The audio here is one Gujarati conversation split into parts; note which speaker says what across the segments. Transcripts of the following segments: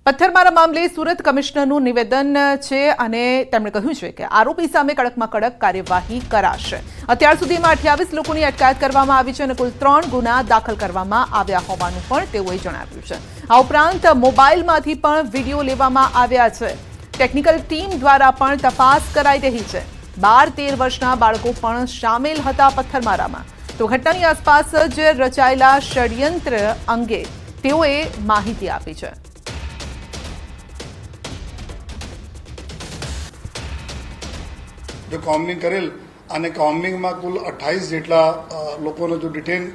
Speaker 1: પથ્થરમારા મામલે સુરત કમિશનરનું નિવેદન છે અને તેમણે કહ્યું છે કે આરોપી સામે કડકમાં કડક કાર્યવાહી કરાશે। અત્યાર સુધીમાં 28 લોકોની અટકાયત કરવામાં આવી છે અને કુલ 3 ગુના દાખલ કરવામાં આવ્યા હોવાનું પણ તેઓએ જણાવ્યું છે। આ ઉપરાંત મોબાઈલમાંથી પણ વિડીયો લેવામાં આવ્યા છે। ટેકનિકલ ટીમ દ્વારા પણ તપાસ કરાઈ રહી છે। 12-13 વર્ષના બાળકો પણ સામેલ હતા પથ્થરમારામાં। તો ઘટનાની આસપાસ જ રચાયેલા ષડયંત્ર અંગે તેઓએ માહિતી આપી છે।
Speaker 2: जो कॉम्बिंग करेल અને कॉम्बिंगમાં કુલ 28 જેટલા લોકોને જો ડિટેન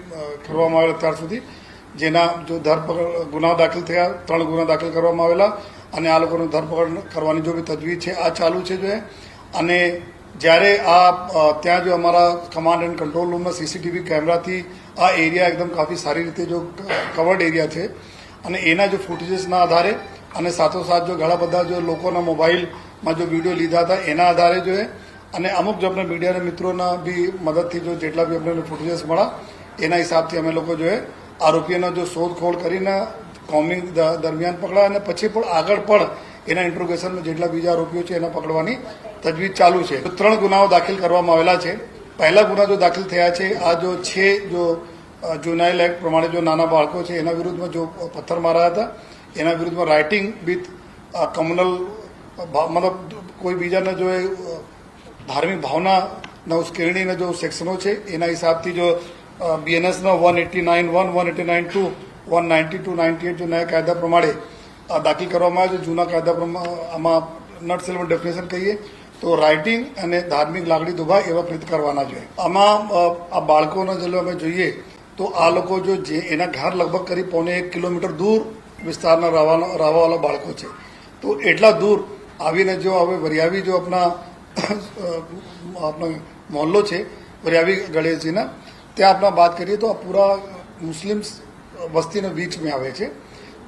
Speaker 2: કરવામાં આવેલા અત્યાર સુધી, જેના જો ધરપકડ ગુના દાખલ થયા, 3 ગુના દાખલ કરવામાં આવેલા અને આ લોકોને ધરપકડ કરવાની જો બી તજવીજ છે આ ચાલુ છે જો અને જ્યારે આ ત્યાં જો અમારા કમાન્ડ એન્ડ કંટ્રોલ રૂમમાં સીસીટીવી કેમેરાથી આ એરિયા એકદમ કાફી સારી રીતે જો કવર્ડ એરિયા છે અને એના જો ફૂટેજીસના આધારે અને સાથોસાથ જો ઘણા બધા જો લોકોના મોબાઈલમાં જો વિડીયો લીધા હતા એના આધારે જો અને અમુક જો આપણે મીડિયાના મિત્રોના બી મદદથી જો જેટલા બી આપણે ફૂટેજીસ મળ્યા એના હિસાબથી અમે લોકો જો આરોપીઓનો જો શોધખોળ કરીને કોમ્બિંગ દરમિયાન પકડ્યા અને પછી પણ આગળ પણ એના ઇન્ટ્રોગેશનમાં જેટલા બીજા આરોપીઓ છે એના પકડવાની તજવીજ ચાલુ છે। 3 ગુનાઓ દાખલ કરવામાં આવેલા છે। પહેલા ગુના જો દાખલ થયા છે આ જો 6 જો જુનાઇલ એક્ટ પ્રમાણે જો નાના બાળકો છે એના વિરુદ્ધમાં જો પથ્થર માર્યા હતા એના વિરુદ્ધમાં રાઇટિંગ વિથ કમ્યુનલ મતલબ કોઈ બીજાને જો ધાર્મિક ભાવનાના ઉશ્કેરણીના જો સેક્શનો છે એના હિસાબથી જો બીએનએસના 189(1), 189(2), 192(98) જો નયા કાયદા પ્રમાણે દાખલ કરવામાં આવે છે। જૂના કાયદા પ્રમાણે આમાં નટ સેલ્ફ ડેફિનેશન કહીએ તો રાઇટિંગ અને ધાર્મિક લાગણી દુભાય એવા કૃત્ય કરવાના જોઈએ। આમાં આ બાળકોના જો અમે જોઈએ તો આ લોકો જો જે એના ઘર લગભગ કરી 1.5 કિલોમીટર દૂર વિસ્તારના રહેવાવાળા બાળકો છે, તો એટલા દૂર આવીને જો હવે વરિયાવી જો આપણા મોહલ્લો છે વરિયાવી ગણેશજીના ત્યાં આપણા વાત કરીએ તો આ પૂરા મુસ્લિમ વસ્તીના બીચમાં આવે છે।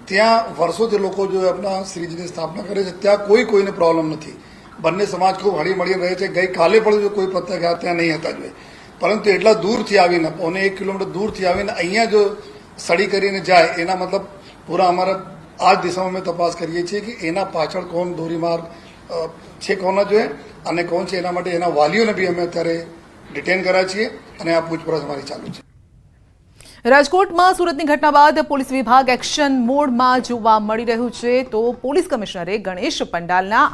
Speaker 2: ત્યાં વર્ષોથી લોકો જો આપણા શ્રીજીની સ્થાપના કરે છે, ત્યાં કોઈને પ્રોબ્લેમ નથી। બંને સમાજ ખૂબ હળી મળીને રહે છે। ગઈકાલે પણ જો કોઈ પ્રત્યાઘાત ત્યાં નહીં હતા જોઈએ, પરંતુ એટલા દૂરથી આવીને 1.5 કિલોમીટર દૂરથી આવીને અહીંયા જો સડી કરીને જાય એના મતલબ પૂરા અમારા આ જ દિશામાં અમે તપાસ કરીએ છીએ કે એના પાછળ કોણ ધોરીમાર્ગ છે કોના જોઈએ અને કોણ છે એના માટે એના વાલીઓને બી અમે અત્યારે ડિટેન કર્યા છીએ અને આ પૂછપરછ અમારી ચાલુ છે।
Speaker 1: રાજકોટમાં સુરતની ઘટના બાદ પોલીસ વિભાગ એક્શન મોડમાં જોવા મળી રહ્યું છે। તો પોલીસ કમિશનરે ગણેશ પંડાલના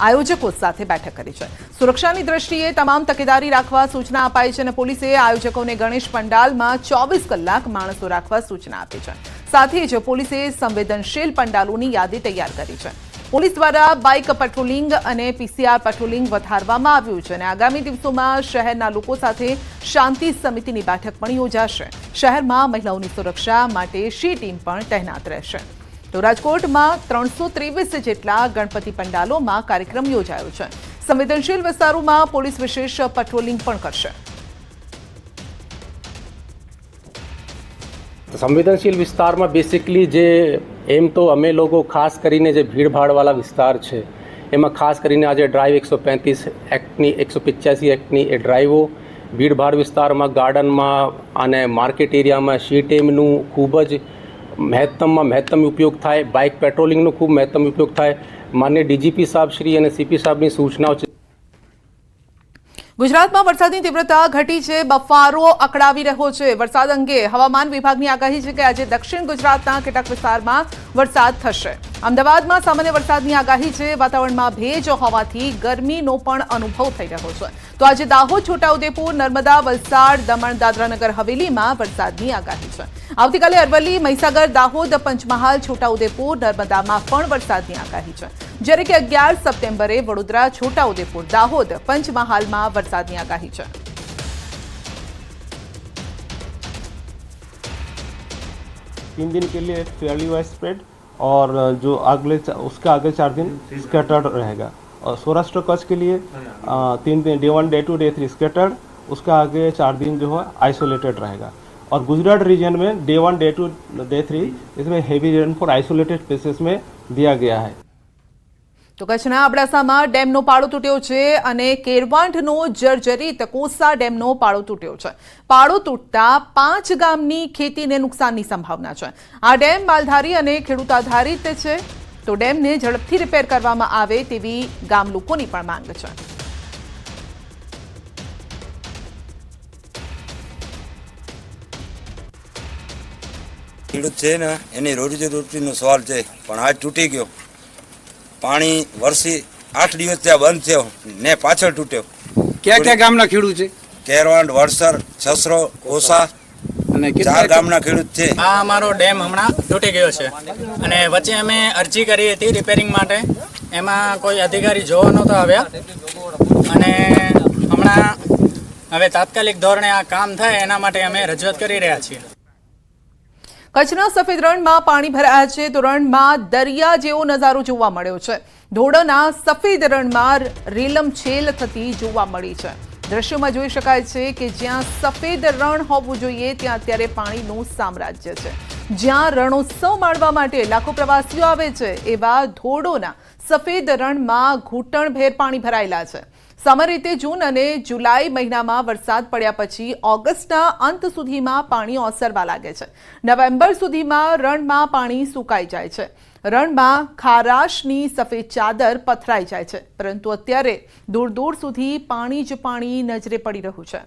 Speaker 1: આયોજકો સાથે બેઠક કરી છે। સુરક્ષાની દ્રષ્ટિએ તમામ તકેદારી રાખવા સૂચના અપાઈ છે અને પોલીસે આયોજકોને ગણેશ પંડાલમાં 24 કલાક માણસો રાખવા સૂચના આપી છે। સાથે જ પોલીસે સંવેદનશીલ પંડાલોની યાદી તૈયાર કરી છે। પોલીસ દ્વારા બાઇક પેટ્રોલિંગ અને પીસીઆર પેટ્રોલિંગ વધારવામાં આવ્યું છે અને આગામી દિવસોમાં શહેરના લોકો સાથે શાંતિ સમિતિની બેઠક પણ યોજાશે। શહેરમાં મહિલાઓની સુરક્ષા માટે શી ટીમ પણ તહેનાત રહેશે। તો રાજકોટમાં 323 જેટલા ગણપતિ પંડાલોમાં કાર્યક્રમ યોજાયો છે। સંવેદનશીલ વિસ્તારોમાં પોલીસ વિશેષ પેટ્રોલિંગ પણ કરશે।
Speaker 3: સંવેદનશીલ વિસ્તારમાં બેસિકલી જે એમ તો અમે લોકો ખાસ કરીને જે ભીડભાડવાળા વિસ્તાર છે એમાં ખાસ કરીને આજે ડ્રાઈવ 135 એક્ટની 185 એક્ટની એ ડ્રાઈવો ભીડભાડ વિસ્તારમાં ગાર્ડનમાં અને માર્કેટ એરિયામાં શી ટીમનું ખૂબ જ મહત્તમ ઉપયોગ થાય। બાઇક પેટ્રોલિંગનો ખૂબ મહત્તમ ઉપયોગ થાય। માન્ય ડીજીપી સાહેબ શ્રી અને સીપી સાહેબની સૂચનાઓ છે।
Speaker 1: ગુજરાતમાં વરસાદની તીવ્રતા ઘટી છે। બફારો અકળાવી રહ્યો છે। વરસાદ અંગે હવામાન વિભાગની આગાહી છે કે આજે દક્ષિણ ગુજરાતના કેટલાક વિસ્તારમાં વરસાદ થશે। અમદાવાદમાં સામાન્ય વરસાદની આગાહી છે। વાતાવરણમાં ભેજ હોવાથી ગરમીનો પણ અનુભવ થઈ રહ્યો છે। તો આજે દાહોદ, છોટાઉદેપુર, નર્મદા, વલસાડ, દમણ, દાદરાનગર હવેલીમાં વરસાદની આગાહી છે। આવતીકાલે અરવલ્લી, મહીસાગર, દાહોદ, પંચમહાલ, છોટાઉદેપુર, નર્મદામાં પણ વરસાદની આગાહી છે। જ્યારે કે 11 સપ્ટેમ્બરે વડોદરા, છોટાઉદેપુર, દાહોદ, પંચમહાલમાં વરસાદની आगाही है।
Speaker 4: 3 दिन के लिए फेयरली वाइड स्प्रेड और जो अगले उसके आगे 4 दिन स्कैटर्ड रहेगा। और सौराष्ट्र कच्छ के लिए 3 दिन डे 1, डे 2, डे 3 स्कैटर्ड, उसके आगे 4 दिन जो है आइसोलेटेड रहेगा। और गुजरात रीजन में डे 1, डे 2, डे 3 इसमें हेवी रेनफॉल आइसोलेटेड प्लेसेस में दिया गया है।
Speaker 1: તો કચ્છના અબડાસામાં ડેમનો પાળો તૂટ્યો છે અને કેરવાંઠનો જર્જરિત કોસા ડેમનો પાળો તૂટ્યો છે। પાળો તૂટતા 5 ગામની ખેતીને નુકસાનની સંભાવના છે। આ ડેમ માલધારી અને ખેડૂત આધારિત છે। તો ડેમને ઝડપથી રિપેર કરવામાં આવે તેવી ગામ લોકોની પણ માંગ છે.
Speaker 5: ખેડૂત છે ને એની રોજીરોટીનો સવાલ છે, પણ આજ તૂટી ગયો. પાણી વરસી 8 દિવસ ત્યાં બંધ થયો ને પાછળ તૂટ્યો.
Speaker 6: ક્યાં ક્યાં ગામના ખેડૂત છે?
Speaker 5: કેરવાંડ, વડસર, છસરો, ઓસા
Speaker 6: અને
Speaker 5: 4 ગામના ખેડૂત છે.
Speaker 7: આ અમારો ડેમ હમણાં તૂટી ગયો છે અને વચ્ચે અમે અરજી કરી હતી રિપેરિંગ માટે. એમાં કોઈ અધિકારી જોવા નહોતા આવ્યા અને હમણાં હવે તાત્કાલિક ધોરણે આ કામ થાય એના માટે અમે રજૂઆત કરી રહ્યા છીએ.
Speaker 1: કચ્છના સફેદ રણમાં પાણી ભરાયા છે તો રણમાં દરિયા જેવો નજારો જોવા મળ્યો છે. ધોળના સફેદ રણમાં રેલમછેલ થતી જોવા મળી છે. દ્રશ્યોમાં જોઈ શકાય છે કે જ્યાં સફેદ રણ હોવું જોઈએ ત્યાં અત્યારે પાણીનું સામ્રાજ્ય છે. જ્યાં રણોત્સવ માણવા માટે લાખો પ્રવાસીઓ આવે છે એવા ધોળોના સફેદ રણમાં ઘૂંટણભેર પાણી ભરાયેલા છે. સામાન્ય રીતે જૂન અને જુલાઈ મહિનામાં વરસાદ પડ્યા પછી ઓગસ્ટના અંત સુધીમાં પાણી ઓસરવા લાગે છે. નવેમ્બર સુધીમાં રણમાં પાણી સુકાઈ જાય છે. રણમાં ખારાશની સફેદ ચાદર પથરાઈ જાય છે, પરંતુ અત્યારે દૂર દૂર સુધી પાણી જ પાણી નજરે પડી રહ્યું છે.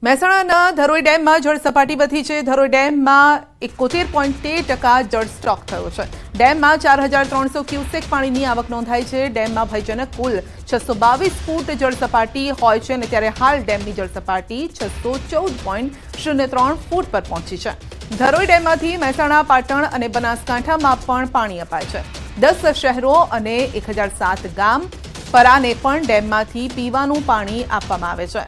Speaker 1: મહેસાણાના ધરોઈ ડેમમાં જળસપાટી વધી છે. ધરોઈ ડેમમાં 71.13% જળસ્ટોક થયો છે. ડેમમાં 4300 ક્યુસેક પાણીની આવક નોંધાઈ છે. ડેમમાં ભયજનક કુલ 622 ફૂટ જળસપાટી હોય છે અને ત્યારે હાલ ડેમની જળસપાટી 614.03 ફૂટ પર પહોંચી છે. ધરોઈ ડેમમાંથી મહેસાણા, પાટણ અને બનાસકાંઠામાં પણ પાણી અપાય છે. 10 શહેરો અને 1007 ગામ પરાને પણ ડેમમાંથી પીવાનું પાણી આપવામાં આવે છે.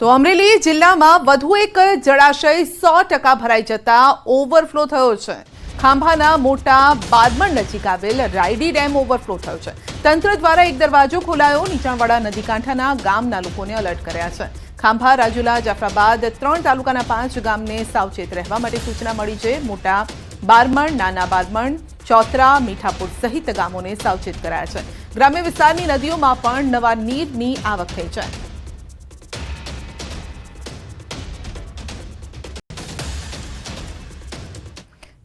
Speaker 1: તો અમરેલી જિલ્લામાં વધુ એક જળાશય 100% ભરાઈ જતા ઓવરફ્લો થયો છે. ખાંભાના મોટા બાદમણ નજીક આવેલ રાયડી ડેમ ઓવરફ્લો થયો છે. તંત્ર દ્વારા એક દરવાજો ખોલાયો. નીચાણવાળા નદીકાંઠાના ગામના લોકોને અલર્ટ કર્યા છે. ખાંભા, રાજુલા, જાફરાબાદ 3 તાલુકાના 5 ગામને સાવચેત રહેવા માટે સૂચના મળી છે. મોટા બારમણ, નાના બારમણ, ચોતરા, મીઠાપુર સહિત ગામોને સાવચેત કરાયા છે. ગ્રામ્ય વિસ્તારની નદીઓમાં પણ નવા નીરની આવક થઈ છે.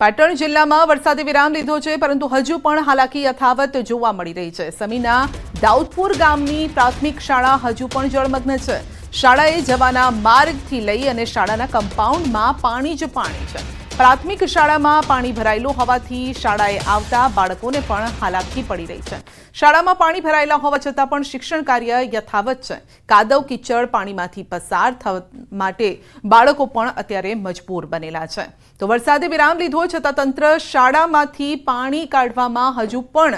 Speaker 1: પાટણ જિલ્લામાં વરસાદે વિરામ લીધો છે, પરંતુ હજુ પણ હાલાકી યથાવત જોવા મળી રહી છે. સમીના દાઉદપુર ગામની પ્રાથમિક શાળા હજુ પણ જળમગ્ન છે. શાળાએ જવાના માર્ગથી લઈ અને શાળાના કમ્પાઉન્ડમાં પાણી જ પાણી છે. પ્રાથમિક શાળામાં પાણી ભરાયેલું હોવાથી શાળાએ આવતા બાળકોને પણ હાલાકી પડી રહી છે. શાળામાં પાણી ભરાયેલા હોવા છતાં પણ શિક્ષણ કાર્ય યથાવત છે. કાદવ કીચડ પાણીમાંથી પસાર થવા માટે બાળકો પણ અત્યારે મજબૂર બનેલા છે. તો વરસાદે વિરામ લીધો છતાં તંત્ર શાળામાંથી પાણી કાઢવામાં હજુ પણ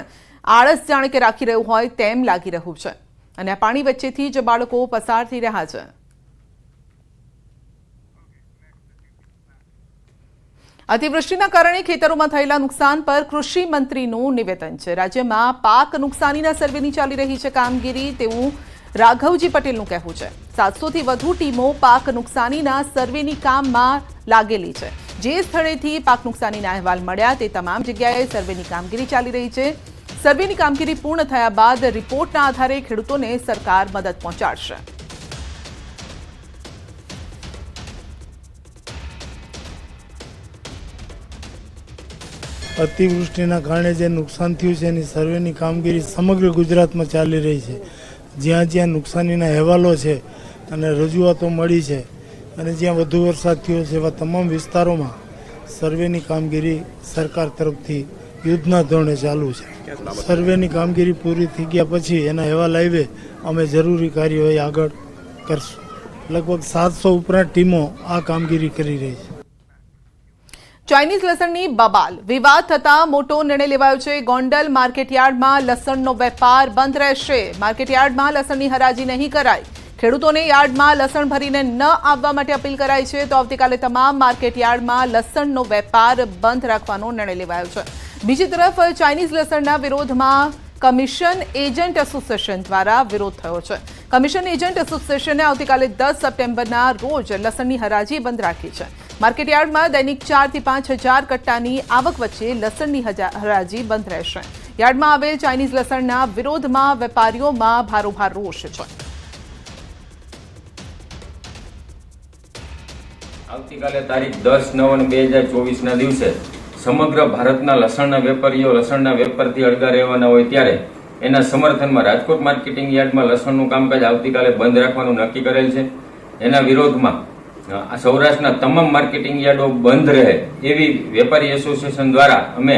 Speaker 1: આળસ જાણે કે રાખી રહ્યું હોય તેમ લાગી રહ્યું છે અને આ પાણી વચ્ચેથી જ બાળકો પસાર થઈ રહ્યા છે. અતિવૃષ્ટિના કારણે ખેતરોમાં થયેલા નુકસાન પર કૃષિ મંત્રીનું નિવેદન છે. રાજ્યમાં પાક નુકસાનીના સર્વેની ચાલી રહી છે કામગીરી તેવું રાઘવજી પટેલનું કહેવું છે. 700થી વધુ ટીમો પાક નુકસાનીના સર્વેની કામમાં લાગેલી છે. જે સ્થળેથી પાક નુકસાનીના અહેવાલ મળ્યા તે તમામ જગ્યાએ સર્વેની કામગીરી ચાલી રહી છે. સર્વેની કામગીરી પૂર્ણ થયા બાદ રિપોર્ટના આધારે ખેડૂતોને સરકાર મદદ પહોંચાડશે.
Speaker 8: અતિવૃષ્ટિના કારણે જે નુકસાન થયું છે એની સર્વેની કામગીરી સમગ્ર ગુજરાતમાં ચાલી રહી છે. જ્યાં જ્યાં નુકસાનીના અહેવાલો છે અને રજૂઆતો મળી છે અને જ્યાં વધુ વરસાદ થયો છે એવા તમામ વિસ્તારોમાં સર્વેની કામગીરી સરકાર તરફથી યુદ્ધના ધોરણે ચાલુ છે. સર્વેની કામગીરી પૂરી થઈ ગયા પછી એના અહેવાલ આવે અમે જરૂરી કાર્યવાહી આગળ કરશું. લગભગ 700 ઉપરાંત ટીમો આ કામગીરી કરી રહી છે.
Speaker 1: ચાઇનીઝ લસણની બબાલ વિવાદ થતા મોટો નિર્ણય લેવાયો છે. ગોંડલ માર્કેટયાર્ડમાં લસણનો વેપાર બંધ રહેશે. માર્કેટયાર્ડમાં લસણની હરાજી નહીં કરાય. ખેડૂતોને યાર્ડમાં લસણ ભરીને ન આવવા માટે અપીલ કરાઈ છે. તો આવતીકાલે તમામ માર્કેટયાર્ડમાં લસણનો વેપાર બંધ રાખવાનો નિર્ણય લેવાયો છે. બીજી તરફ ચાઇનીઝ લસણના વિરોધમાં કમિશન એજન્ટ એસોસિએશન દ્વારા વિરોધ થયો છે. કમિશન એજન્ટ એસોસિએશને આવતીકાલે 10 સપ્ટેમ્બરના રોજ લસણની હરાજી બંધ રાખી છે. માર્કેટયાર્ડમાં દૈનિક 4 થી 5 હજાર કટ્ટાની આવક વચ્ચે લસણની હરાજી બંધ રહેશે. યાર્ડમાં આવેલ ચાઇનીઝ લસણના વિરોધમાં વેપારીઓમાં ભારોભાર રોષ છે.
Speaker 9: આવતીકાલે તારીખ 10/9/2024ના દિવસે સમગ્ર ભારતના લસણના વેપારીઓ લસણના વેપારથી અળગા રહેવાના હોય ત્યારે એના સમર્થનમાં રાજકોટ માર્કેટિંગ યાર્ડમાં લસણનું કામકાજ આવતીકાલે બંધ રાખવાનું નક્કી કરેલ છે. એના વિરોધમાં સૌરાષ્ટ્રના તમામ માર્કેટિંગ યાર્ડો બંધ રહે એવી વેપારી એસોસિએશન દ્વારા અમે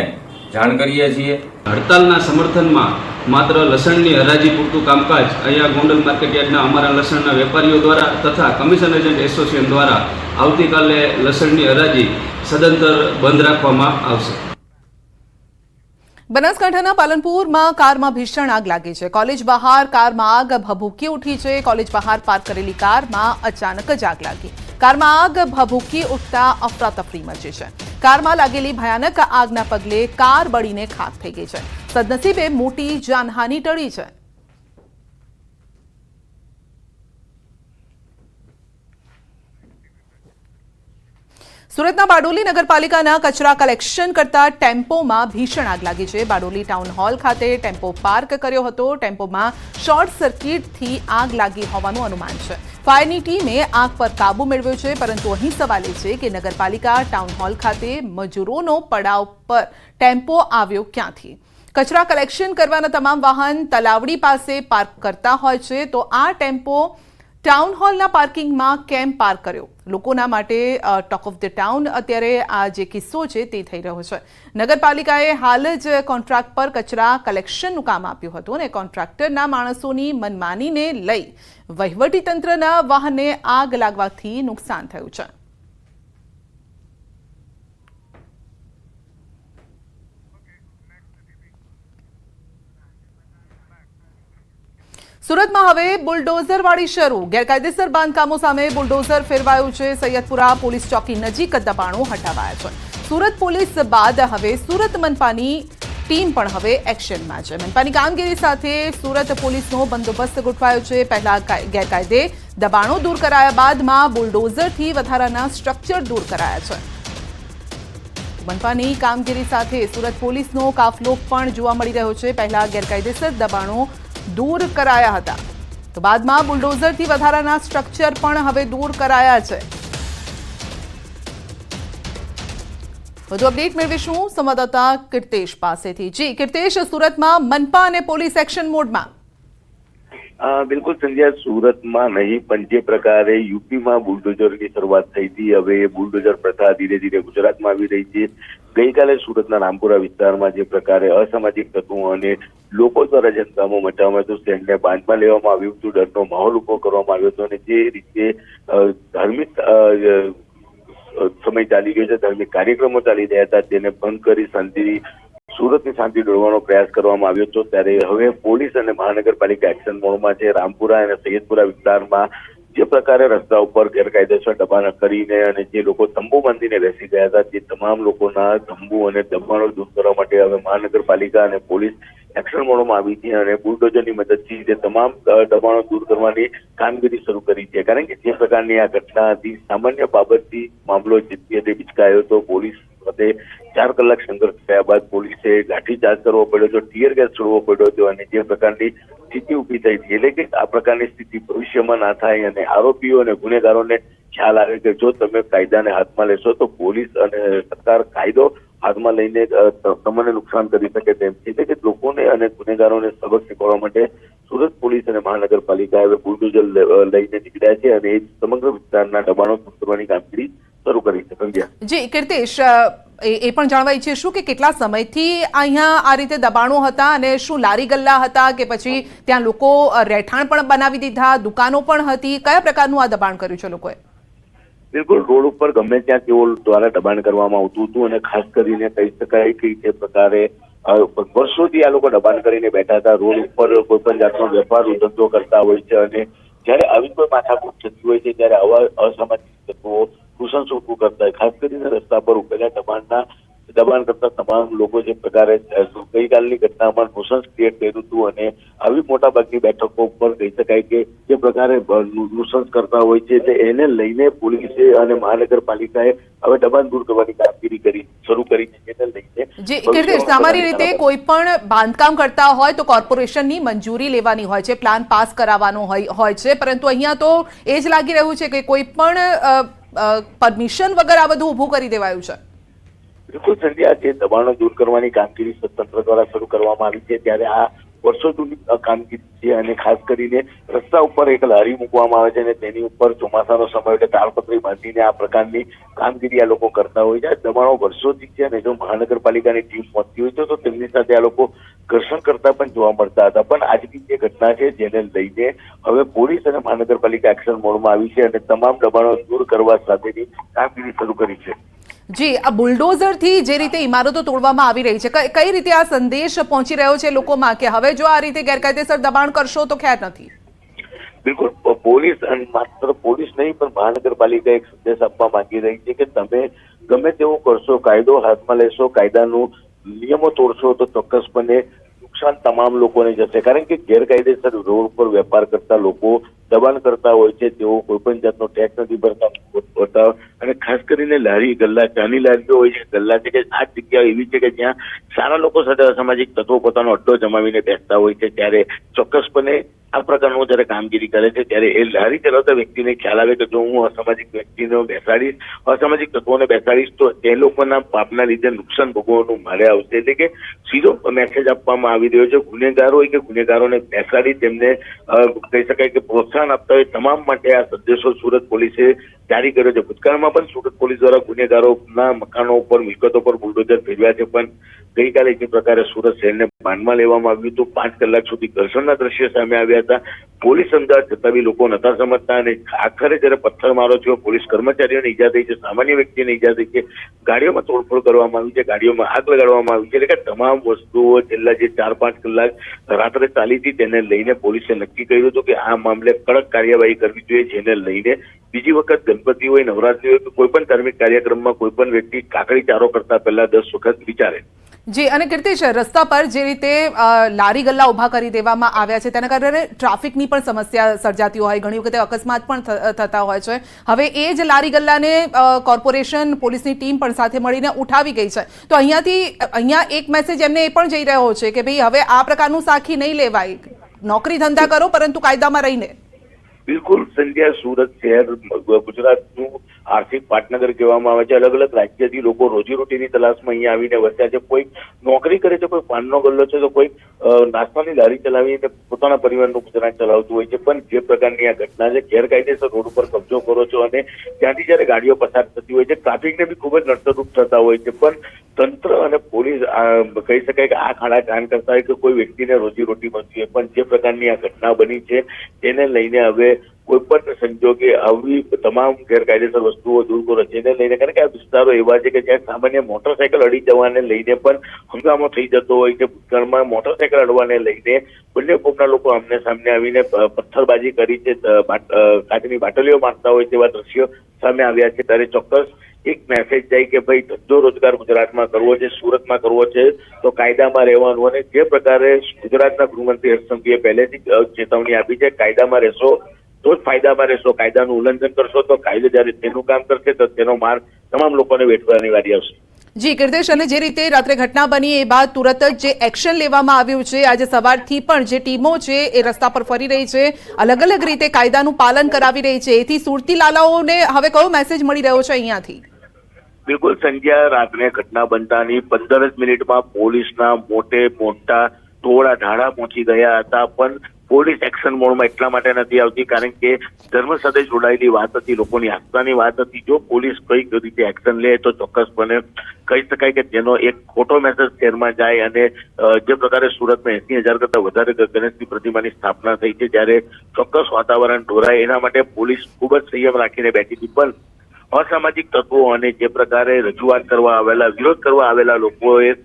Speaker 9: જાણ કરીએ છીએ.
Speaker 10: હડતાલના સમર્થનમાં માત્ર લસણની હરાજી પૂરતું કામકાજ અહીંયા ગોંડલ માર્કેટ યાર્ડના અમારા લસણના વેપારીઓ દ્વારા તથા કમિશન એજન્ટ એસોસિએશન દ્વારા આવતીકાલે લસણની હરાજી સદંતર બંધ રાખવામાં આવશે.
Speaker 1: બનાસકાંઠાના પાલનપુરમાં કારમાં ભીષણ આગ લાગી છે. કોલેજ બહાર કારમાં આગ ભભૂકી ઉઠી છે. કોલેજ બહાર પાર્ક કરેલી કારમાં અચાનક જ આગ લાગી. કારમાં આગ ભભૂકી ઉઠતા અફરાતફરી મચી છે. કારમાં લાગેલી ભયાનક આગના પગલે કાર બળીને ખાખ થઈ ગઈ છે. સદનસીબે મોટી જાનહાનિ ટળી છે. સુરતના બારડોલી નગરપાલિકાના કચરા કલેક્શન કરતા ટેમ્પોમાં ભીષણ આગ લાગી છે. બારડોલી ટાઉન હોલ ખાતે ટેમ્પો પાર્ક કર્યો હતો. ટેમ્પોમાં શોર્ટ સર્કિટથી આગ લાગી હોવાનું અનુમાન છે. ફાયરની ટીમે આગ પર કાબુ મેળવ્યો છે, પરંતુ અહીં સવાલ એ છે કે નગરપાલિકા ટાઉન હોલ ખાતે મજૂરોનો પડાવ પર ટેમ્પો આવ્યો ક્યાંથી? કચરા કલેક્શન કરવાના તમામ વાહન તલાવડી પાસે પાર્ક કરતા હોય છે, તો આ ટેમ્પો ટાઉન હોલના પાર્કિંગમાં કેમ પાર્ક કર્યો? લોકોના માટે ટોક ઓફ ધ ટાઉન અત્યારે આ જે કિસ્સો છે તે થઈ રહ્યો છે. નગરપાલિકાએ હાલ જ કોન્ટ્રાક્ટ પર કચરા કલેક્શનનું કામ આપ્યું હતું અને કોન્ટ્રાક્ટરના માણસોની મનમાનીને લઈ વહીવટીતંત્રના વાહનને આગ લાગવાથી નુકસાન થયું છે. સુરતમાં હવે બુલડોઝરવાળી શરૂ. ગેરકાયદેસર બાંધકામો સામે બુલડોઝર ફેરવાયું છે. સૈયદપુરા પોલીસ ચોકી નજીક દબાણો હટાવાયા છે. સુરત પોલીસ બાદ હવે સુરત મનપાની ટીમ પણ હવે એક્શનમાં છે. મનપાની કામગીરી સાથે સુરત પોલીસનો બંદોબસ્ત ગોઠવાયો છે. પહેલા ગેરકાયદે દબાણો દૂર કરાયા બાદમાં બુલડોઝરથી વધારાના સ્ટ્રક્ચર દૂર કરાયા છે. મનપાની કામગીરી સાથે સુરત પોલીસનો કાફલો પણ જોવા મળી રહ્યો છે. પહેલા ગેરકાયદેસર દબાણો દૂર કરાયા હતા, તો બાદમાં બુલડોઝરથી વધારાના સ્ટ્રક્ચર પણ હવે દૂર કરાયા છે. વધુ અપડેટ મેળવીશું સંવાદદાતા કીર્તેશ પાસેથી. જી કીર્તેશ, સુરતમાં મનપા અને પોલીસ એક્શન મોડમાં.
Speaker 11: બિલકુલ સંધ્યા, સુરતમાં નહીં પણ જે પ્રકારે યુપીમાં બુલડોઝરની શરૂઆત થઈ હતી, હવે બુલડોઝર પ્રથા ધીરે ધીરે ગુજરાતમાં આવી રહી છે. ગઈકાલે સુરતના રામપુરા વિસ્તારમાં જે પ્રકારે અસામાજિક તત્વો અને લોકો દ્વારા જનતામાં મચાવવામાં હતું, સ્ટેન્ડને બાંધમાં લેવામાં આવ્યું હતું, ડરનો માહોલ ઉભો કરવામાં આવ્યો હતો અને જે રીતે ધાર્મિક સમય ચાલી ગયો છે, ધાર્મિક કાર્યક્રમો ચાલી રહ્યા હતા, તેને ભંગ કરી સુરતની શાંતિ દોરવાનો પ્રયાસ કરવામાં આવ્યો હતો. ત્યારે હવે પોલીસ અને મહાનગરપાલિકા એક્શન મોડમાં છે. રામપુરા અને સૈયદપુરા વિસ્તારમાં જે પ્રકારે રસ્તા ઉપર ગેરકાયદેસર દબાણ કરીને અને જે લોકો તંબુ બાંધીને બેસી ગયા હતા, તે તમામ લોકોના તંબુ અને દબાણો દૂર કરવા માટે હવે મહાનગરપાલિકા અને પોલીસ એક્શન મોડમાં આવી છે અને બુલડોઝરની મદદથી તે તમામ દબાણો દૂર કરવાની કામગીરી શરૂ કરી છે. કારણ કે જે પ્રકારની આ ઘટના હતી, સામાન્ય બાબતથી મામલો જે બિચકાયો હતો. પોલીસ સાથે 4 કલાક સંઘર્ષ થયા બાદ પોલીસે લાઠીચાર્જ કરવો પડ્યો હતો, ટીયર ગેસ છોડવો પડ્યો હતો અને જે પ્રકારની સ્થિતિ ઊભી થઈ હતી, એટલે કે આ પ્રકારની સ્થિતિ ભવિષ્યમાં ના થાય અને આરોપીઓ અને ગુનેગારોને ખ્યાલ આવે કે જો તમે કાયદાને હાથમાં લેશો તો પોલીસ અને સરકાર કાયદો હાથમાં લઈને તમને નુકસાન કરી શકે તેમ છે. એટલે કે લોકોને અને ગુનેગારોને સબક શીખવવા માટે સુરત પોલીસ અને મહાનગરપાલિકા હવે બુલડોઝર લઈને નીકળ્યા છે અને એ સમગ્ર વિસ્તારના દબાણો દૂર કરવાની કામગીરી શરૂ કરી છે.
Speaker 1: જી કીર્તેશ, એ પણ જાણવા ઈચ્છીશું કે કેટલા સમયથી અહીંયા આ રીતે દબાણો હતા અને શું લારી ગલ્લા હતા કે પછી ત્યાં લોકો રહેઠાણ પણ બનાવી દીધા, દુકાનો પણ હતી? કયા પ્રકારનું આ દબાણ કર્યું છે લોકોએ?
Speaker 11: બિલકુલ, રોડ ઉપર ગમે ત્યાં તેઓ દ્વારા દબાણ કરવામાં આવતું હતું અને ખાસ કરીને કહી શકાય કે જે પ્રકારે વર્ષોથી આ લોકો દબાણ કરીને બેઠા હતા. રોડ ઉપર કોઈ પણ જાતનો વેપાર ધંધો કરતા હોય છે અને જયારે આવી કોઈ માથાકૂટ થતી હોય છે ત્યારે આવા અસામાજિક તત્વો ઘૂસણ છોટવું કરતા હોય. ખાસ કરીને રસ્તા પર ઉભેલા દબાણ કરતા તમામ લોકો જે પ્રકારે ગઈકાલની ઘટનામાં નુસન્સ ક્રિએટ કર્યું હતું અને આવી મોટાભાગની બેઠકો ઉપર કહી શકાય કે જે પ્રકારે નુસન્સ કરતા હોય છે એટલે એને લઈને પોલીસે અને મહાનગરપાલિકાએ હવે દબાણ દૂર કરવાની કામગીરી શરૂ કરી છે. એને લઈને
Speaker 1: જી કીર્તેશ, સામાન્ય રીતે કોઈ પણ બાંધકામ કરતા હોય તો કોર્પોરેશનની મંજૂરી લેવાની હોય છે, પ્લાન પાસ કરાવવાનો હોય છે, પરંતુ અહીંયા તો એ જ લાગી રહ્યું છે કે કોઈ પણ પરમિશન વગર આ બધું ઊભું કરી દેવાયું છે?
Speaker 11: બિલકુલ સંધ્યા, જે દબાણો દૂર કરવાની કામગીરી તંત્ર દ્વારા શરૂ કરવામાં આવી છે ત્યારે આ વર્ષો જૂની કામગીરી છે અને ખાસ કરીને રસ્તા ઉપર એક લારી મૂકવામાં આવે છે અને તેની ઉપર ચોમાસાનો સમય એટલે તાળપત્રી બાંધીને આ પ્રકારની કામગીરી આ લોકો કરતા હોય છે. દબાણો વર્ષોથી છે અને જો મહાનગરપાલિકાની ટીમ પહોંચતી હોય તો તેમની સાથે આ લોકો ઘર્ષણ કરતા પણ જોવા મળતા હતા. પણ આજની જે ઘટના છે જેને લઈને હવે પોલીસ અને મહાનગરપાલિકા એક્શન મોડમાં આવી છે અને તમામ દબાણો દૂર કરવા સાથેની કામગીરી શરૂ કરી છે.
Speaker 1: જી, આ બુલડોઝરથી જે રીતે ઇમારતો તોડવામાં આવી રહી છે, કઈ રીતે આ સંદેશ પહોંચી રહ્યો છે લોકોમાં કે હવે જો આ રીતે ગેરકાયદેસર દબાણ કરશો તો ખેર નથી?
Speaker 11: બિલકુલ, પોલીસ અને માત્ર પોલીસ નહીં પણ મહાનગરપાલિકા એક સંદેશ આપવા માંગી રહી છે કે તમે ગમે તેવું કરશો, કાયદો હાથમાં લેશો, કાયદાનું નિયમો તોડશો તો ચોક્કસપણે નુકસાન તમામ લોકોને જશે. કારણ કે ગેરકાયદેસર રોડ પર વેપાર કરતા લોકો દબાણ કરતા હોય છે, તેઓ કોઈ પણ જાતનો ટેક્સ નથી ભરતા અને ખાસ કરીને લારી ગલ્લા, ચાની લારીઓ હોય છે, ગલ્લા છે કે આ જગ્યા એવી છે કે જ્યાં સારા લોકો સાથે અસામાજિક તત્વો પોતાનો અડ્ડો જમાવીને બેસતા હોય છે. ત્યારે ચોક્કસપણે આ પ્રકારનું જયારે કામગીરી કરે છે ત્યારે એ લારી ચલાવતા વ્યક્તિને ખ્યાલ આવે કે જો હું અસામાજિક વ્યક્તિને બેસાડીશ, અસામાજિક તત્વોને બેસાડીશ તો તે લોકોના પાપના લીધે નુકસાન ભોગવવાનું મારે આવશે. એટલે કે સીધો મેસેજ આપવામાં આવી રહ્યો છે ગુનેગારો હોય કે ગુનેગારોને બેસાડી તેમને કહી શકાય કે પ્રોત્સાહન આપતા હોય તમામ માટે આ સંદેશો સુરત પોલીસે જારી કર્યો છે. ભૂતકાળમાં પણ સુરત પોલીસ દ્વારા ગુનેગારોના મકાનો ઉપર, મિલકતો પર બુલડોઝર ફેરવ્યા છે, પણ ગઈકાલે જે પ્રકારે સુરત શહેરને બાનમાં લેવામાં આવ્યું હતું, 5 કલાક સુધી ઘર્ષણના દ્રશ્યો સામે આવ્યા હતા. પોલીસ સમજાવવા છતાં બી લોકો નતા સમજતા અને આખરે જયારે પથ્થરમારો થયો, પોલીસ કર્મચારીઓને ઈજા થઈ છે, સામાન્ય વ્યક્તિને ઈજા થઈ છે, ગાડીઓમાં તોડફોડ કરવામાં આવી છે, ગાડીઓમાં આગ લગાડવામાં આવી છે. એટલે કે તમામ વસ્તુઓ છેલ્લા જે 4-5 કલાક રાત્રે ચાલી હતી તેને લઈને પોલીસે નક્કી કર્યું હતું કે આ મામલે કડક કાર્યવાહી કરવી જોઈએ. જેને લઈને બીજી વખત ગણપતિ હોય, નવરાત્રી હોય કે કોઈ પણ ધાર્મિક કાર્યક્રમમાં કોઈ પણ વ્યક્તિ કાકડી ચારો કરતા પહેલા 10 વખત વિચારે.
Speaker 1: જી, અને કીર્તિશ, રસ્તા પર જે રીતે લારી ગલ્લા ઉભા કરી દેવામાં આવ્યા છે તેના કારણે ટ્રાફિકની પણ સમસ્યા સર્જાતી હોય, ઘણી વખતે અકસ્માત પણ થતા હોય છે. હવે એ જ લારી ગલ્લાને કોર્પોરેશન, પોલીસની ટીમ પણ સાથે મળીને ઉઠાવી ગઈ છે. તો અહીંયા એક મેસેજ એમને એ પણ જઈ રહ્યો છે કે ભાઈ હવે આ પ્રકારનું સાખી નહીં લેવાય, નોકરી ધંધા કરો પરંતુ કાયદામાં રહીને.
Speaker 11: બિલકુલ સંધ્યા, સુરત શહેર ગુજરાતનું આર્થિક પાટનગર કહેવામાં આવે છે. અલગ અલગ રાજ્યથી લોકો રોજીરોટીની તલાશમાં અહીંયા આવીને વસ્યા છે. કોઈ નોકરી કરે છે, કોઈ પાનનો ગલ્લો છે, તો કોઈ નાસ્તાની લારી ચલાવીને પોતાના પરિવારનું ગુજરાન ચલાવતું હોય છે. પણ જે પ્રકારની આ ઘટના છે, ગેરકાયદેસર રોડ ઉપર કબજો કરો છો અને ત્યાંથી જયારે ગાડીઓ પસાર થતી હોય છે, ટ્રાફિકને બી ખૂબ જ નડતરરૂપ થતા હોય છે. પણ તંત્ર અને પોલીસ કહી શકાય કે આ ખાડા કાન કરતા હોય કે કોઈ વ્યક્તિને રોજીરોટી મળતી હોય, પણ જે પ્રકારની આ ઘટના બની છે તેને લઈને હવે કોઈ પણ સંજોગે આવી તમામ ગેરકાયદેસર વસ્તુઓ દૂર કરો જેને લઈને, કારણ કે આ વિસ્તારો એવા છે કે જ્યાં સામાન્ય મોટરસાયકલ અડી જવાને લઈને પણ હંગામો થઈ જતો હોય છે. ભૂતકાળમાં મોટરસાયકલ અડવાને લઈને બંને કોમના લોકો આમને સામને આવીને પથ્થરબાજી કરી છે, કાચની બાટલીઓ મારતા હોય તેવા દ્રશ્યો સામે આવ્યા છે. ત્યારે ચોક્કસ એક મેસેજ જાય કે ભાઈ ધંધો રોજગાર ગુજરાતમાં કરવો છે, સુરતમાં કરવો છે તો કાયદામાં રહેવાનું. અને જે પ્રકારે ગુજરાતના ગૃહમંત્રી હર્ષ સંઘવીએ પહેલેથી ચેતવણી આપી છે, કાયદામાં રહેશો તો જ ફાયદામાં રહેશો, કાયદાનું ઉલ્લંઘન કરશો તો કાયદો જયારે તેનું કામ કરશે તો તેનો માર તમામ લોકોને વેઠવાની વારી આવશે.
Speaker 1: જી કીર્તેશ, અને જે રીતે રાત્રે ઘટના બની એ બાદ તુરંત જ જે એક્શન લેવામાં આવ્યું છે, આજે સવારથી પણ જે ટીમો છે એ રસ્તા પર ફરી રહી છે, અલગ અલગ રીતે કાયદાનું પાલન કરાવી રહી છે, એથી સુરતી લાલાઓને હવે કયો મેસેજ મળી રહ્યો છે અહીંયાથી?
Speaker 11: બિલકુલ સંજ્ઞા, રાત્રે ઘટના બનતાની 15 જ મિનિટમાં પોલીસના મોટા ટોળા ઢાળા પહોંચી ગયા હતા. પણ પોલીસ એક્શન મોડમાં એટલા માટે નથી આવતી કારણ કે ધર્મ સાથે જોડાયેલી વાત હતી, લોકોની આસ્થાની વાત હતી. જો પોલીસ કઈ રીતે એક્શન લે તો ચોક્કસપણે કહી શકાય કે તેનો એક ખોટો મેસેજ શહેરમાં જાય. અને જે પ્રકારે સુરતમાં 80,000 કરતા વધારે ગણેશની પ્રતિમાની સ્થાપના થઈ છે, જ્યારે ચોક્કસ વાતાવરણ ઢોરાય એના માટે પોલીસ ખૂબ જ સંયમ રાખીને બેઠી હતી. પણ અસામાજિક તત્વો અને જે પ્રકારે રજૂઆત કરવા આવેલા, વિરોધ કરવા આવેલા લોકોએ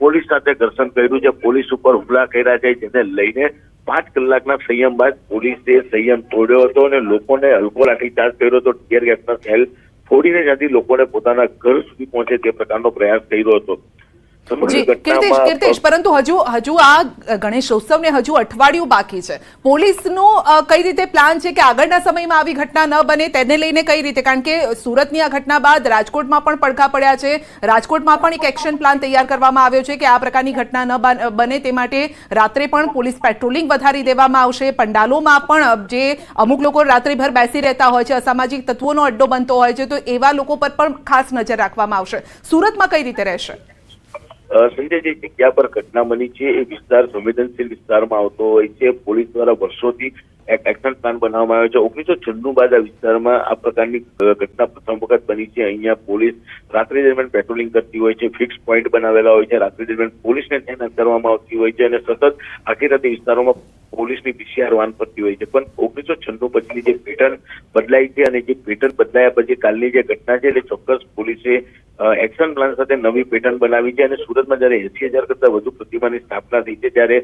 Speaker 11: પોલીસ સાથે ઘર્ષણ કર્યું છે, પોલીસ ઉપર હુમલા કર્યા છે, જેને લઈને 5 કલાકના સંયમ બાદ પોલીસે સંયમ તોડ્યો હતો અને લોકોને હલકો લાઠીચાર્જ કર્યો હતો. ટીયર ગેસના સેલ ફોડીને જ્યાંથી લોકોને પોતાના ઘર સુધી પહોંચે તે પ્રકારનો પ્રયાસ કર્યો હતો. સમગ્ર
Speaker 1: કીર્તેશ, પરંતુ હજુ આ ગણેશોત્સવને હજુ અઠવાડિયું બાકી છે. પોલીસનો કઈ રીતે પ્લાન છે કે આગળના સમયમાં આવી ઘટના ન બને તેને લઈને કઈ રીતે? કારણ કે સુરતની આ ઘટના બાદ રાજકોટમાં પણ પડઘા પડ્યા છે. રાજકોટમાં પણ એક એક્શન પ્લાન તૈયાર કરવામાં આવ્યો છે કે આ પ્રકારની ઘટના ન બને તે માટે રાત્રે પણ પોલીસ પેટ્રોલિંગ વધારી દેવામાં આવશે. પંડાલોમાં પણ જે અમુક લોકો રાત્રિભર બેસી રહેતા હોય છે, અસામાજિક તત્વોનો અડ્ડો બનતો હોય છે, તો એવા લોકો પર પણ ખાસ નજર રાખવામાં આવશે. સુરતમાં કઈ રીતે રહેશે?
Speaker 11: સંજય, જે જગ્યા પર ઘટના બની છે એ વિસ્તાર સંવેદનશીલ વિસ્તારમાં આવતો હોય છે. પોલીસ દ્વારા વર્ષોથી એક એક્શન પ્લાન બનાવવામાં આવ્યો છે. 1996 બાદ આ વિસ્તારમાં આ પ્રકારની ઘટના પ્રથમ વખત બની છે. અહીંયા પોલીસ રાત્રિ દરમિયાન પેટ્રોલિંગ કરતી હોય છે. ફિક્સ પોઈન્ટ બનાવેલા હોય છે. રાત્રિ દરમિયાન પોલીસને તૈનાત કરવામાં આવતી હોય છે અને સતત આખી રાતે વિસ્તારોમાં પોલીસની પીસીઆર વાન પડતી હોય છે. પણ 1996 પછીની જે પેટર્ન બદલાઈ છે અને જે પેટર્ન બદલાયા પછી કાલની જે ઘટના છે એટલે ચોક્કસ પોલીસે એક્શન પ્લાન સાથે નવી પેટર્ન બનાવી છે. અને સુરતમાં જયારે 80,000 કરતા વધુ પ્રતિમાની સ્થાપના થઈ છે ત્યારે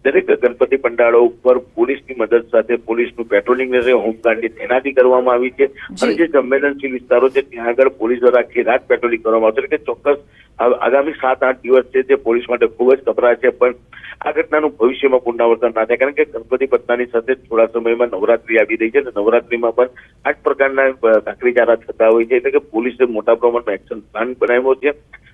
Speaker 11: દરેક ગણપતિ પંડાળો ઉપર પોલીસની મદદ સાથે પોલીસનું પેટ્રોલિંગ રહેશે. હોમગાર્ડની તૈનાતી કરવામાં આવી છે અને જે સંવેદનશીલ વિસ્તારો છે ત્યાં આગળ પોલીસ દ્વારા આખી રાત પેટ્રોલિંગ કરવામાં આવશે. એટલે ચોક્કસ આગામી 7-8 દિવસ છે જે પોલીસ માટે ખૂબ જ કપરા છે. પણ આ ઘટનાનું ભવિષ્યમાં પુનરાવર્તન ના થાય, કારણ કે ગણપતિ પત્તાની સાથે થોડા સમયમાં નવરાત્રી આવી રહી છે અને નવરાત્રીમાં પણ આ જ પ્રકારના કાકરીચારા થતા હોય છે. એટલે કે પોલીસે મોટા પ્રમાણમાં એક્શન પ્લાન બનાવ્યો છે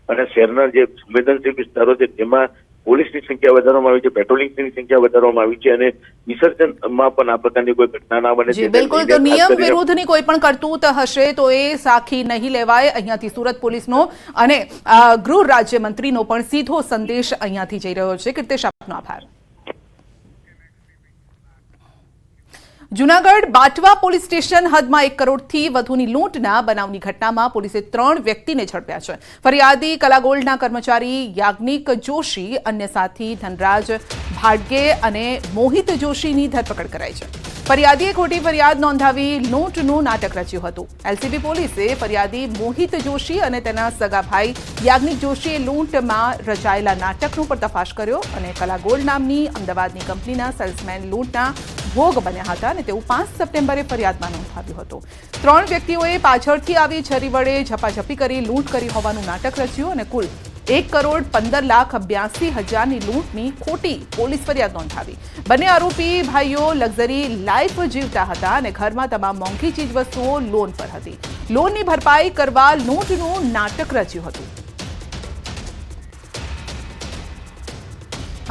Speaker 11: અને શહેરના જે સંવેદનશીલ વિસ્તારો છે તેમાં પોલીસની સંખ્યા વધારવામાં આવી છે, પેટ્રોલિંગની સંખ્યા વધારવામાં આવી છે અને વિસર્જનમાં પણ આ પ્રકારની કોઈ ઘટના ના બને.
Speaker 1: બિલકુલ, તો નિયમ વિરુદ્ધની કોઈ પણ કરતૂત હશે તો એ સાખી નહીં લેવાય. અહીંયાથી સુરત પોલીસનો અને ગૃહ રાજ્યમંત્રીનો પણ સીધો સંદેશ અહીંયાથી જઈ રહ્યો છે. કીર્તેશ, આપનો આભાર. જૂનાગઢ બાટવા પોલીસ સ્ટેશન હદમાં 1 કરોડથી વધુની લૂંટના બનાવની ઘટનામાં પોલીસે 3 વ્યક્તિને ઝડપ્યા છે. ફરિયાદી કલાગોલ્ડના કર્મચારી યાજ્ઞિક જોશી, અન્ય સાથી ધનરાજ ભાડગે અને મોહિત જોશીની ધરપકડ કરાઈ છે. ફરિયાદીએ ખોટી ફરિયાદ નોંધાવી લૂંટનું નાટક રચ્યું હતું. એલસીબી પોલીસે ફરિયાદી મોહિત જોશી અને તેના સગા ભાઈ યાજ્ઞિક જોશીએ લૂંટમાં રચાયેલા નાટકનો પર્દાફાશ કર્યો અને કલાગોલ્ડ નામની અમદાવાદની કંપનીના સેલ્સમેન લૂંટના ભોગ બન્યા હતા અને તેવું 5 સપ્ટેમ્બરે ફરિયાદમાં નોંધાવ્યું હતું. 3 વ્યક્તિઓએ પાછળથી આવી છરી વડે ઝપાઝપી કરી લૂંટ કરી હોવાનું નાટક રચ્યું અને કુલ 1,15,82,000ની લૂંટની ખોટી પોલીસ ફરિયાદ નોંધાવી. બંને આરોપી ભાઈઓ લક્ઝરી લાઈફ જીવતા હતા અને ઘરમાં તમામ મોંઘી ચીજવસ્તુઓ લોન પર હતી. લોનની ભરપાઈ કરવા લૂંટનું નાટક રચ્યું હતું.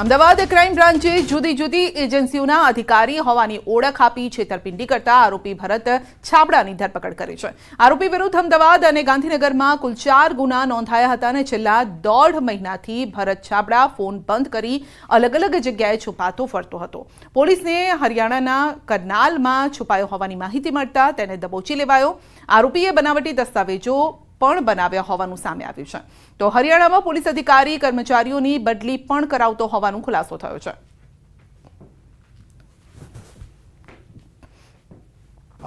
Speaker 1: અમદાવાદ ક્રાઇમ બ્રાન્ચે જુદી જુદી એજન્સીઓના અધિકારી હોવાની ઓળખ આપી છેતરપિંડી કરતા આરોપી ભરત છાબડાની ધરપકડ કરી છે. આરોપી વિરુદ્ધ અમદાવાદ અને ગાંધીનગરમાં કુલ 4 ગુના નોંધાયા હતા અને છેલ્લા 1.5 મહિનાથી ભરત છાબડા ફોન બંધ કરી અલગ અલગ જગ્યાએ છુપાતો ફરતો હતો. પોલીસને હરિયાણાના કરનાલમાં છુપાયો હોવાની માહિતી મળતા તેને દબોચી લેવાયો. આરોપીએ બનાવટી દસ્તાવેજો પણ બનાવ્યા હોવાનું સામે આવ્યું છે. તો હરિયાણામાં પોલીસ અધિકારી કર્મચારીઓની બદલી પણ કરાવતો હોવાનો ખુલાસો થયો છે.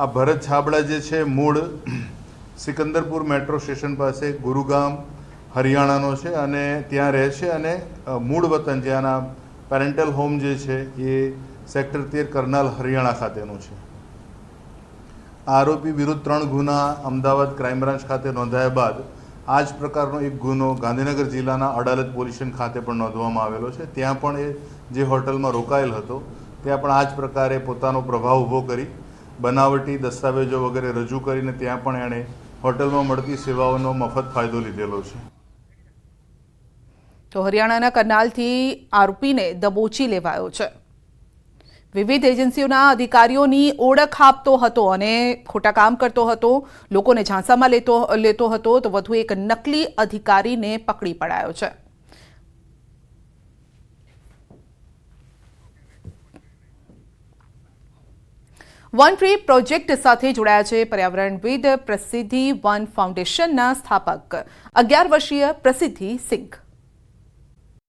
Speaker 12: આ ભરત છાબડા જે છે મૂળ સિકંદરપુર મેટ્રો સ્ટેશન પાસે ગુરુગામ હરિયાણાનો છે અને ત્યાં રહે છે અને મૂળ વતન જ્યાંના પેરેન્ટલ હોમ જે છે એ સેક્ટર 13 કરનાલ હરિયાણા ખાતેનું છે. આરોપી વિરુદ્ધ 3 ગુના અમદાવાદ ક્રાઇમ બ્રાન્ચ ખાતે નોંધાયા બાદ આ જ પ્રકારનો એક ગુનો ગાંધીનગર જિલ્લાના અડાલજ પોલીસ સ્ટેશન ખાતે પણ નોંધવામાં આવેલો છે. ત્યાં પણ એ જે હોટલમાં રોકાયેલ હતો ત્યાં પણ આ જ પ્રકારે પોતાનો પ્રભાવ ઊભો કરી બનાવટી દસ્તાવેજો વગેરે રજૂ કરીને ત્યાં પણ એણે હોટલમાં મળતી સેવાઓનો મફત ફાયદો લીધેલો છે.
Speaker 1: તો હરિયાણાના કરનાલથી આરોપીને દબોચી લેવાયો છે. વિવિધ એજન્સીઓના અધિકારીઓની ઓળખ આપતો હતો અને ખોટા કામ કરતો હતો, લોકોને ઝાંસામાં લેતો હતો. તો વધુ એક નકલી અધિકારીને પકડી પડાયો છે. વન ટ્રી પ્રોજેક્ટ સાથે જોડાયા છે પર્યાવરણવિદ પ્રસિદ્ધિ વન ફાઉન્ડેશનના સ્થાપક 11 વર્ષીય પ્રસિદ્ધિ સિંઘ.